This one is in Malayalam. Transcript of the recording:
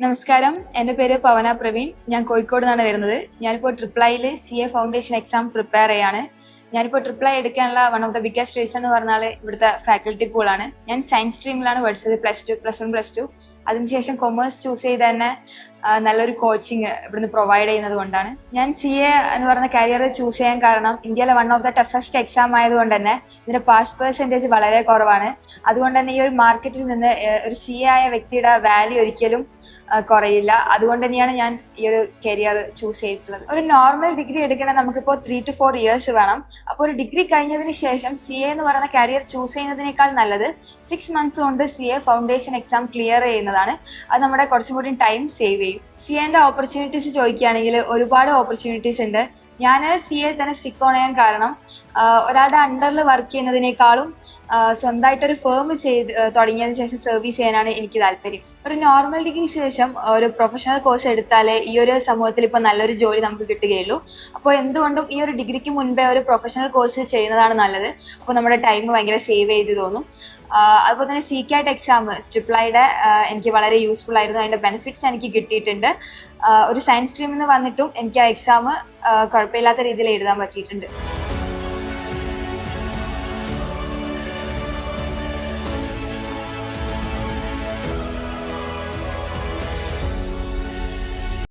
നമസ്കാരം, എൻ്റെ പേര് പവന പ്രവീൺ. ഞാൻ കോഴിക്കോട് നിന്നാണ് വരുന്നത്. ഞാനിപ്പോൾ triple CA foundation exam prepare ചെയ്യാണ്. ഞാനിപ്പോൾ ട്രിപ്പിൾ എടുക്കാനുള്ള one of the biggest reason എന്ന് പറഞ്ഞാൽ ഇവിടുത്തെ ഫാക്കൽറ്റി പൂളാണ്. ഞാൻ സയൻസ് സ്ട്രീമിലാണ് പഠിച്ചത്, +1 +2. അതിനുശേഷം കൊമേഴ്സ് ചൂസ് ചെയ്ത് തന്നെ നല്ലൊരു കോച്ചിങ് ഇവിടുന്ന് പ്രൊവൈഡ് ചെയ്യുന്നത് കൊണ്ടാണ്. ഞാൻ CA എന്ന് പറയുന്ന കരിയർ ചൂസ് ചെയ്യാൻ കാരണം ഇന്ത്യയിലെ one of the toughest exam ആയതുകൊണ്ട് തന്നെ ഇതിന്റെ പാസ് പെർസെൻറ്റേജ് വളരെ കുറവാണ്. അതുകൊണ്ട് തന്നെ ഈ ഒരു മാർക്കറ്റിൽ നിന്ന് ഒരു CA ആയ വ്യക്തിയുടെ വാല്യൂ ഒരിക്കലും കുറയില്ല. അതുകൊണ്ട് തന്നെയാണ് ഞാൻ ഈ ഒരു കരിയർ ചൂസ് ചെയ്തിട്ടുള്ളത്. ഒരു നോർമൽ ഡിഗ്രി എടുക്കണമെങ്കിൽ നമുക്കിപ്പോൾ 3 to 4 years വേണം. അപ്പോൾ ഒരു ഡിഗ്രി കഴിഞ്ഞതിന് ശേഷം CA എന്ന് പറയുന്ന കരിയർ ചൂസ് ചെയ്യുന്നതിനേക്കാൾ നല്ലത് 6 months കൊണ്ട് CA ഫൗണ്ടേഷൻ എക്സാം ക്ലിയർ ചെയ്യുന്നതാണ്. അത് നമ്മുടെ കുറച്ചും കൂടി ടൈം സേവ് ചെയ്യും. CAന്റെ ഓപ്പർച്യൂണിറ്റീസ് ചോദിക്കുകയാണെങ്കിൽ ഒരുപാട് ഓപ്പർച്യൂണിറ്റീസ് ഉണ്ട്. ഞാൻ CA തന്നെ സ്റ്റിക്ക് ഓൺ ചെയ്യാൻ കാരണം ഒരാളുടെ അണ്ടറിൽ വർക്ക് ചെയ്യുന്നതിനേക്കാളും സ്വന്തമായിട്ടൊരു ഫേം തുടങ്ങിയതിന് ശേഷം സർവീസ് ചെയ്യാനാണ് എനിക്ക് താല്പര്യം. ഒരു നോർമൽ ഡിഗ്രി ശേഷം ഒരു പ്രൊഫഷണൽ കോഴ്സ് എടുത്താലേ ഈ ഒരു സമൂഹത്തിൽ ഇപ്പോൾ നല്ലൊരു ജോലി നമുക്ക് കിട്ടുകയുള്ളൂ. അപ്പോൾ എന്തുകൊണ്ടും ഈ ഒരു ഡിഗ്രിക്ക് മുൻപേ ഒരു പ്രൊഫഷണൽ കോഴ്സ് ചെയ്യുന്നതാണ് നല്ലത്. അപ്പോൾ നമ്മുടെ ടൈം ഭയങ്കര സേവ് ചെയ്ത് തോന്നും. അതുപോലെ തന്നെ CCAT എക്സാം ട്രിപ്പിൾ എനിക്ക് വളരെ യൂസ്ഫുൾ ആയിരുന്നു. അതിൻ്റെ ബെനിഫിറ്റ്സ് എനിക്ക് കിട്ടിയിട്ടുണ്ട്. ഒരു സയൻസ് സ്ട്രീമിൽ നിന്ന് വന്നിട്ടും എനിക്ക് ആ എക്സാം കുഴപ്പമില്ലാത്ത രീതിയിൽ എഴുതാൻ പറ്റിയിട്ടുണ്ട്.